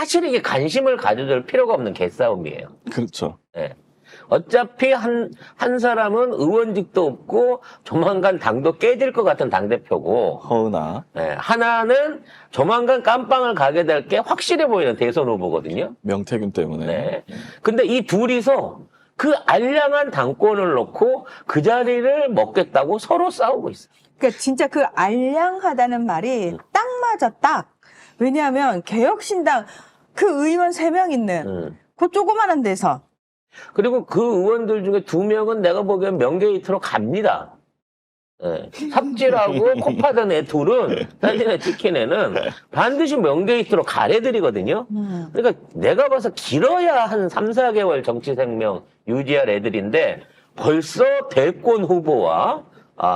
사실 이게 관심을 가져줄 필요가 없는 개싸움이에요. 그렇죠. 예. 어차피 한 사람은 의원직도 없고 조만간 당도 깨질 것 같은 당대표고, 허은하. 예, 하나는 조만간 깜빵을 가게 될 게 확실해 보이는 대선 후보거든요. 명태균 때문에. 네. 근데 이 둘이서 그 알량한 당권을 놓고 그 자리를 먹겠다고 서로 싸우고 있어요. 그러니까 진짜 그 알량하다는 말이 딱 맞아, 딱. 왜냐하면 개혁신당 그 의원 3명 있는 그 조그만한 데서. 그리고 그 의원들 중에 2명은 내가 보기엔 명게이트로 갑니다. 예. 삽질하고 코 파던 애 둘은, 사진에 찍힌 애는 반드시 명게이트로 가래들이거든요. 그러니까 내가 봐서 길어야 한 3, 4개월 정치 생명 유지할 애들인데 벌써 대권 후보와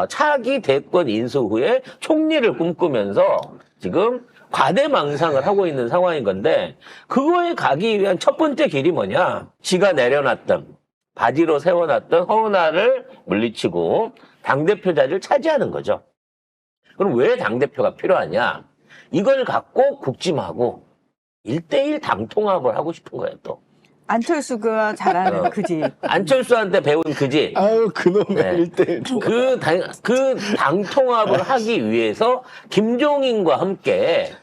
차기 대권 인수 후에 총리를 꿈꾸면서 지금 과대망상을 하고 있는 상황인 건데, 그거에 가기 위한 첫 번째 길이 뭐냐? 지가 내려놨던, 바지로 세워놨던 허은하를 물리치고 당대표 자리를 차지하는 거죠. 그럼 왜 당대표가 필요하냐? 이걸 갖고 국짐하고 1대1 당통합을 하고 싶은 거예요, 또. 안철수가 잘하는 그지. 안철수한테 배운 그지? 아유, 그놈의 네. 1대1. 그 당통합을 하기 위해서 김종인과 함께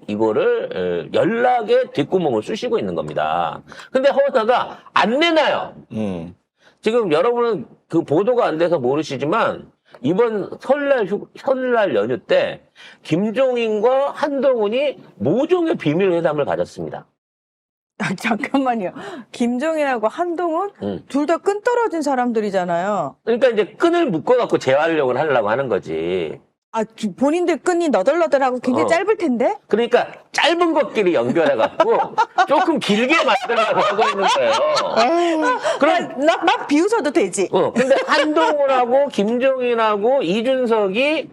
이거를 연락에 뒷구멍을 쑤시고 있는 겁니다. 근데 허은하가 안 내놔요. 지금 여러분은 그 보도가 안 돼서 모르시지만 이번 설날 연휴 때 김종인과 한동훈이 모종의 비밀회담을 가졌습니다. 잠깐만요. 김종인하고 한동훈 둘 다 끈 떨어진 사람들이잖아요. 그러니까 이제 끈을 묶어갖고 재활용을 하려고 하는 거지. 아, 본인들 끈이 너덜너덜하고 굉장히 짧을 텐데? 그러니까 짧은 것끼리 연결해갖고 조금 길게 만들려고 하고 있는 거예요. 그럼 막 비웃어도 되지. 근데 한동훈하고 김종인하고 이준석이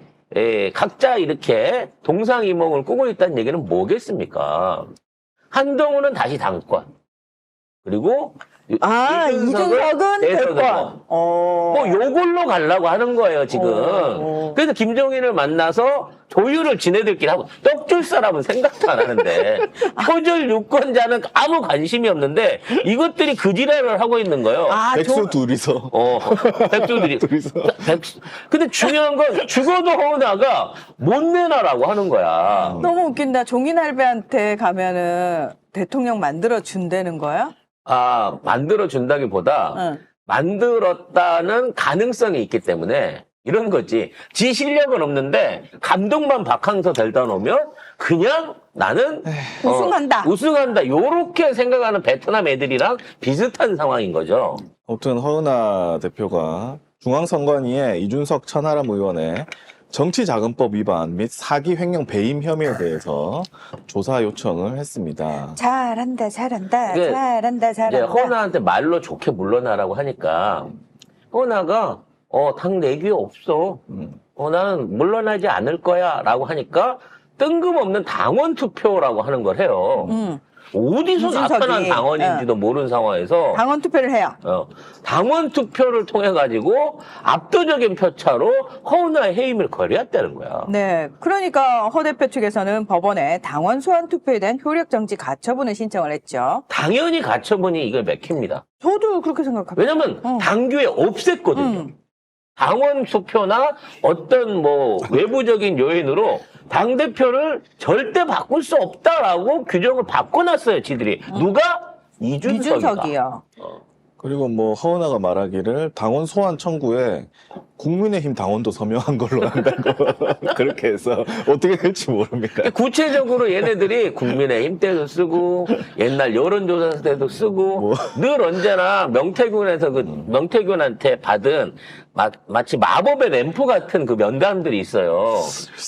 각자 이렇게 동상이몽을 꾸고 있다는 얘기는 뭐겠습니까? 한동훈은 다시 당권. 그리고 이준석은 대권. 뭐 요걸로 가려고 하는 거예요, 지금. 그래서 김종인을 만나서 조율을 지네들끼리 하고, 떡 줄 사람은 생각도 안 하는데, 표절 유권자는 아무 관심이 없는데, 이것들이 그 지랄을 하고 있는 거예요. 백수 둘이서. 백수들이. 근데 중요한 건 죽어도 허은하가 못 내놔라고 하는 거야. 너무 웃긴다. 종인 할배한테 가면은 대통령 만들어 준다는 거야? 만들어준다기보다 만들었다는 가능성이 있기 때문에 이런 거지. 지 실력은 없는데 감독만 박항서 들다 놓으면 그냥 나는 우승한다. 요렇게 생각하는 베트남 애들이랑 비슷한 상황인 거죠. 아무튼 허은하 대표가 중앙선관위에 이준석 천하람 의원의 정치자금법 위반 및 사기 횡령 배임 혐의에 대해서 조사 요청을 했습니다. 잘한다. 이제 허은하한테 말로 좋게 물러나라고 하니까 허은하가 당 내규에 없어. 나는 물러나지 않을 거야 라고 하니까 뜬금없는 당원 투표라고 하는 걸 해요. 어디서 나타난 당원인지도 모르는 상황에서 당원 투표를 해요. 당원 투표를 통해 가지고 압도적인 표차로 허은하의 해임을 거래했다는 거야. 네, 그러니까 허 대표 측에서는 법원에 당원 소환 투표에 대한 효력 정지 가처분을 신청을 했죠. 당연히 가처분이 이걸 맥힙니다. 저도 그렇게 생각합니다. 왜냐면 당규에 없앴거든요. 당원 투표나 어떤 뭐 외부적인 요인으로 당대표를 절대 바꿀 수 없다라고 규정을 바꿔놨어요, 지들이. 누가? 이준석이요. 그리고 뭐 허은하가 말하기를 당원 소환 청구에 국민의힘 당원도 서명한 걸로 한다고 그렇게 해서 어떻게 될지 모릅니다. 구체적으로 얘네들이 국민의힘 때도 쓰고 옛날 여론조사 때도 쓰고 늘 언제나 명태균한테 받은 마치 마법의 램프 같은 그 면담들이 있어요.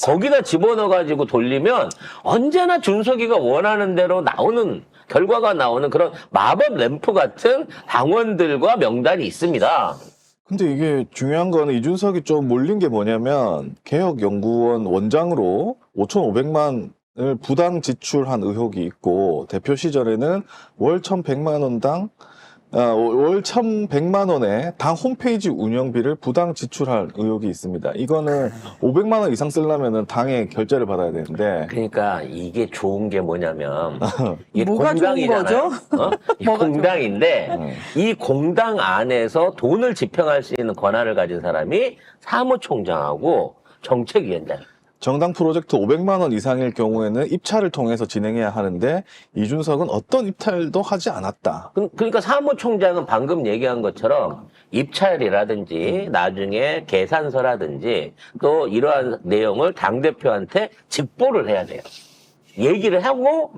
거기다 집어넣어가지고 돌리면 언제나 준석이가 원하는 대로 결과가 나오는 그런 마법 램프 같은 당원들과 명단이 있습니다. 근데 이게 중요한 거는 이준석이 좀 몰린 게 뭐냐면 개혁연구원 원장으로 5,500만을 부당 지출한 의혹이 있고 대표 시절에는 월 1,100만 원당 월 1,100만 원에 당 홈페이지 운영비를 부당 지출할 의혹이 있습니다. 이거는 500만 원 이상 쓰려면 당에 결제를 받아야 되는데 그러니까 이게 좋은 게 뭐냐면 이게 뭐가 좋은 공당이잖아요. 거죠? 이 공당인데 이 공당 안에서 돈을 집행할 수 있는 권한을 가진 사람이 사무총장하고 정책위원장. 정당 프로젝트 500만 원 이상일 경우에는 입찰을 통해서 진행해야 하는데 이준석은 어떤 입찰도 하지 않았다. 그러니까 사무총장은 방금 얘기한 것처럼 입찰이라든지 나중에 계산서라든지 또 이러한 내용을 당대표한테 직보를 해야 돼요. 얘기를 하고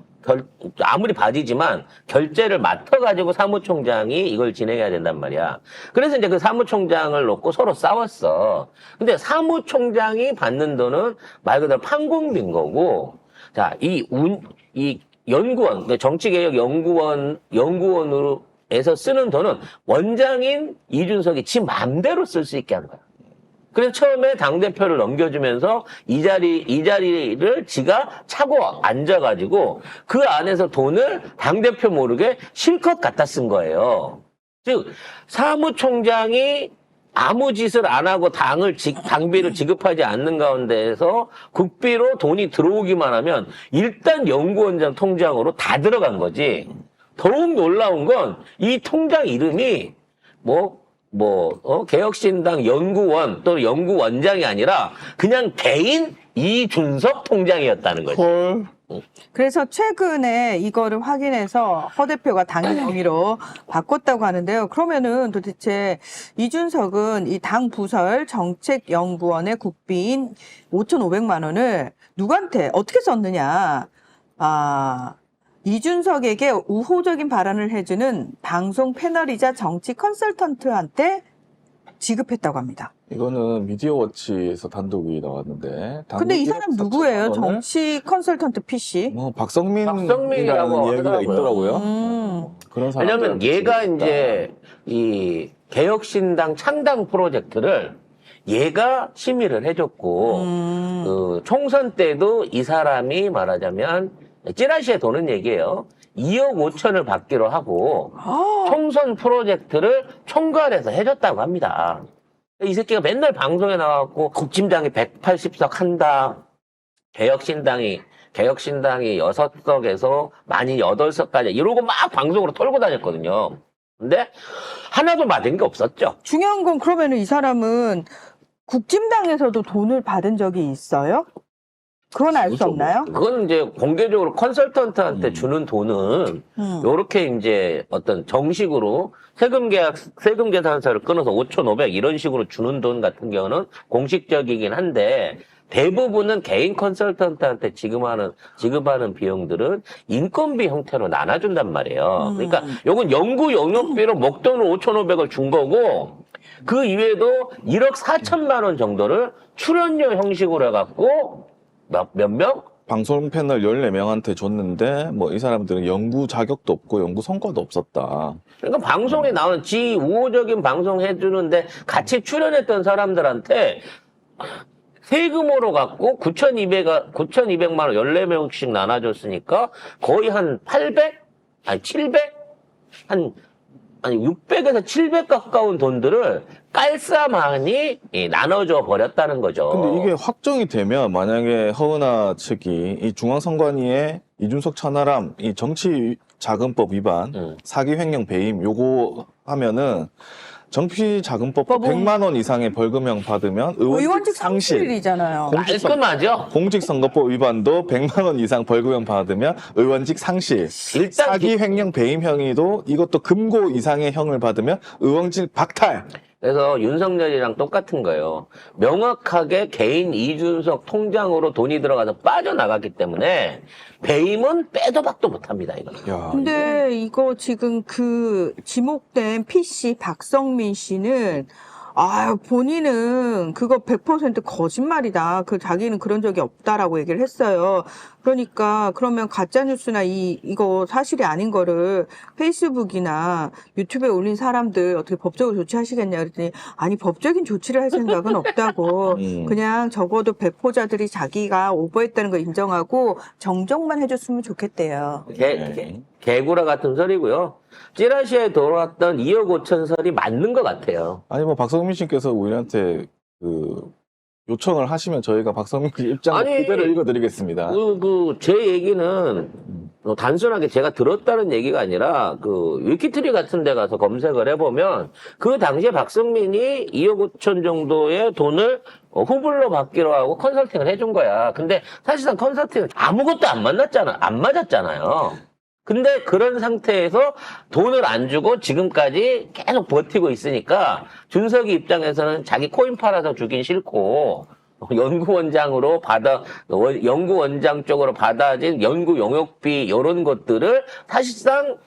아무리 바지지만 결제를 맡아가지고 사무총장이 이걸 진행해야 된단 말이야. 그래서 이제 그 사무총장을 놓고 서로 싸웠어. 근데 사무총장이 받는 돈은 말 그대로 판공비인 거고, 자, 이 연구원, 정치개혁 연구원으로 에서 쓰는 돈은 원장인 이준석이 지 맘대로 쓸 수 있게 하는 거야. 그래서 처음에 당대표를 넘겨주면서 이 자리를 지가 차고 앉아가지고 그 안에서 돈을 당대표 모르게 실컷 갖다 쓴 거예요. 즉, 사무총장이 아무 짓을 안 하고 당비를 지급하지 않는 가운데에서 국비로 돈이 들어오기만 하면 일단 연구원장 통장으로 다 들어간 거지. 더욱 놀라운 건 이 통장 이름이 개혁신당 연구원 또는 연구원장이 아니라 그냥 개인 이준석 통장이었다는 거죠. 헐. 그래서 최근에 이거를 확인해서 허 대표가 당일 명의로 바꿨다고 하는데요. 그러면은 도대체 이준석은 이 당 부설 정책연구원의 국비인 5,500만 원을 누구한테 어떻게 썼느냐. 이준석에게 우호적인 발언을 해주는 방송 패널이자 정치 컨설턴트한테 지급했다고 합니다. 이거는 미디어워치에서 단독이 나왔는데. 근데 이 사람 누구예요? 4,000만 원을 정치 컨설턴트 PC? 박성민이라고 박성민이라는 얘기가 하더라고요. 있더라고요. 그런 사람. 왜냐면 얘가 이제 이 개혁신당 창당 프로젝트를 얘가 심의를 해줬고 그 총선 때도 이 사람이 말하자면 찌라시에 도는 얘기예요. 2억 5천을 받기로 하고 총선 프로젝트를 총괄해서 해줬다고 합니다. 이 새끼가 맨날 방송에 나와갖고 국힘당이 180석 한다. 개혁신당이 6석에서 많이 8석까지 이러고 막 방송으로 털고 다녔거든요. 근데 하나도 받은 게 없었죠. 중요한 건 그러면은 이 사람은 국힘당에서도 돈을 받은 적이 있어요? 그건 알 수 없나요? 그건 이제 공개적으로 컨설턴트한테 주는 돈은 요렇게 이제 어떤 정식으로 세금 계산서를 끊어서 5,500 이런 식으로 주는 돈 같은 경우는 공식적이긴 한데 대부분은 개인 컨설턴트한테 지급하는 비용들은 인건비 형태로 나눠준단 말이에요. 그러니까 요건 연구 영역비로 목돈을 5,500을 준 거고 그 이외에도 1억 4천만 원 정도를 출연료 형식으로 해갖고 몇 명? 방송 패널 14명한테 줬는데 뭐 이 사람들은 연구 자격도 없고 연구 성과도 없었다. 그러니까 방송에 나오는 지 우호적인 방송 해주는데 같이 출연했던 사람들한테 세금으로 갖고 9,200만 원 14명씩 나눠줬으니까 거의 한 800? 아니 700? 아니 600에서 700 가까운 돈들을 깔쌈하니 나눠줘 버렸다는 거죠. 근데 이게 확정이 되면 만약에 허은하 측이 이 중앙선관위에 이준석 천하람 이 정치자금법 위반, 사기 횡령 배임 요거 하면은 정치자금법 100만 원 이상의 벌금형 받으면 의원직 상실. 상실이잖아요. 깔끔하죠? 공직선거법 위반도 100만 원 이상 벌금형 받으면 의원직 상실. 일단 사기 횡령 배임 혐의도 이것도 금고 이상의 형을 받으면 의원직 박탈. 그래서 윤석열이랑 똑같은 거예요. 명확하게 개인 이준석 통장으로 돈이 들어가서 빠져나갔기 때문에 배임은 빼도 박도 못합니다. 이거. 야, 근데 이거 지금 그 지목된 PC 박성민 씨는 본인은 그거 100% 거짓말이다. 자기는 그런 적이 없다라고 얘기를 했어요. 그러니까 그러면 가짜 뉴스나 이거 사실이 아닌 거를 페이스북이나 유튜브에 올린 사람들 어떻게 법적으로 조치하시겠냐 그랬더니 아니 법적인 조치를 할 생각은 없다고 그냥 적어도 배포자들이 자기가 오버했다는 걸 인정하고 정정만 해줬으면 좋겠대요. 개구라 같은 소리고요. 찌라시에 돌아왔던 2억 5천 설이 맞는 것 같아요. 아니 뭐 박성민 씨께서 우리한테 그 요청을 하시면 저희가 박성민 씨 입장을 아니, 그대로 읽어드리겠습니다. 제 얘기는 단순하게 제가 들었다는 얘기가 아니라 그 위키트리 같은 데 가서 검색을 해보면 그 당시에 박성민이 2억 5천 정도의 돈을 후불로 받기로 하고 컨설팅을 해준 거야. 근데 사실상 컨설팅은 아무것도 안 맞았잖아요. 근데 그런 상태에서 돈을 안 주고 지금까지 계속 버티고 있으니까 준석이 입장에서는 자기 코인 팔아서 주긴 싫고 연구원장으로 연구원장 쪽으로 받아진 연구 용역비 이런 것들을 사실상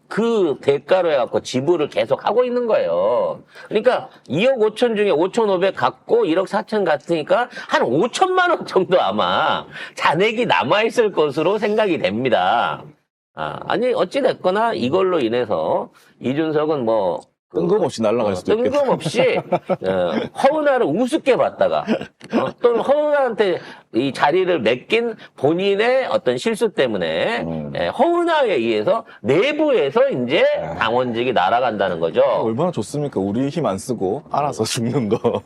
그 대가로 해갖고 지불을 계속 하고 있는 거예요. 그러니까 2억 5천 중에 5,500 갖고 1억 4천 갔으니까 한 5천만 원 정도 아마 잔액이 남아있을 것으로 생각이 됩니다. 아니 어찌됐거나 이걸로 인해서 이준석은 뭐 뜬금없이 날아갈 수도 있겠다. 뜬금없이 허은하를 우습게 봤다가 또는 허은하한테 이 자리를 맡긴 본인의 어떤 실수 때문에 허은하에 의해서 내부에서 이제 당원직이 날아간다는 거죠. 얼마나 좋습니까? 우리 힘 안 쓰고 알아서 죽는 거.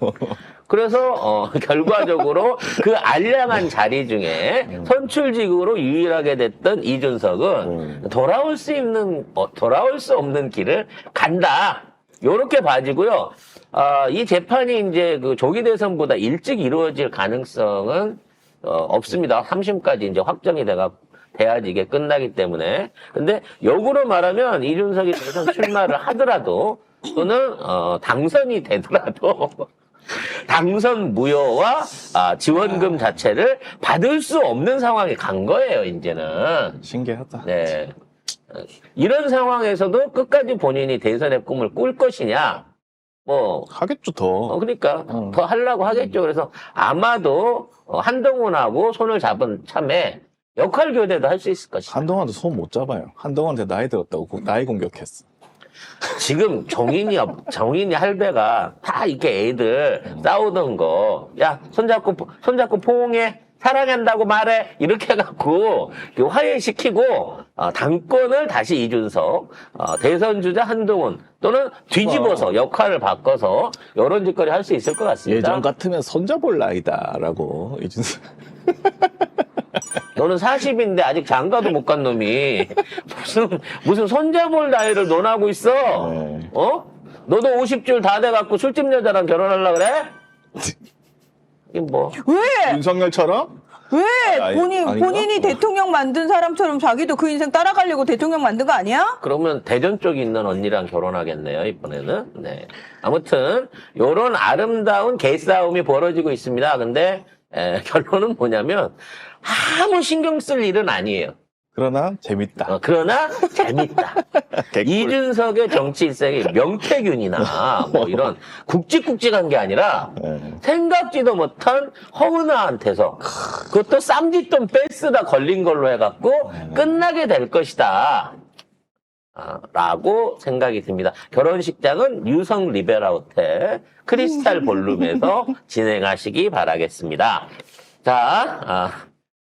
그래서 결과적으로 그 알량한 자리 중에 선출직으로 유일하게 됐던 이준석은 돌아올 수 없는 길을 간다. 요렇게 봐지고요. 이 재판이 이제 그 조기 대선보다 일찍 이루어질 가능성은 없습니다. 3심까지 이제 확정이 돼야지 이게 끝나기 때문에. 근데 역으로 말하면 이준석이 대선 출마를 하더라도 또는 당선이 되더라도 당선 무효와 지원금 자체를 받을 수 없는 상황에 간 거예요, 이제는. 신기하다. 네. 이런 상황에서도 끝까지 본인이 대선의 꿈을 꿀 것이냐? 뭐, 하겠죠, 더. 그러니까 더 하려고 하겠죠. 그래서 아마도 한동훈하고 손을 잡은 참에 역할 교대도 할 수 있을 것이다. 한동안도 손 못 잡아요. 한동안한테 나이 들었다고 나이 공격했어. 지금 정인이 할배가 다 이렇게 애들 싸우던 거, 야, 손잡고 포옹해. 사랑한다고 말해. 이렇게 해갖고 화해시키고 당권을 다시 이준석, 대선 주자 한동훈 또는 뒤집어서 역할을 바꿔서 여론 짓거리 할 수 있을 것 같습니다. 예전 같으면 손잡을 나이다라고 이준석. 너는 40인데 아직 장가도 못 간 놈이 무슨 손잡을 나이를 논하고 있어? 네. 너도 50줄 다 돼갖고 술집 여자랑 결혼하려고 그래? 이게 뭐. 왜? 윤석열처럼? 왜? 아니, 본인이 아닌가? 대통령 만든 사람처럼 자기도 그 인생 따라가려고 대통령 만든 거 아니야? 그러면 대전 쪽에 있는 언니랑 결혼하겠네요, 이번에는. 네. 아무튼, 요런 아름다운 개싸움이 벌어지고 있습니다. 근데, 결론은 뭐냐면, 아무 신경 쓸 일은 아니에요. 그러나 재밌다. 그러나 재밌다. 개꿀. 이준석의 정치 일생이 명태균이나 뭐 이런 굵직굵직한 게 아니라 생각지도 못한 허은하한테서 그것도 쌈짓돈 뺏으다 걸린 걸로 해갖고 끝나게 될 것이다. 라고 생각이 듭니다. 결혼식장은 유성 리베라 호텔 크리스탈 볼룸에서 진행하시기 바라겠습니다. 자,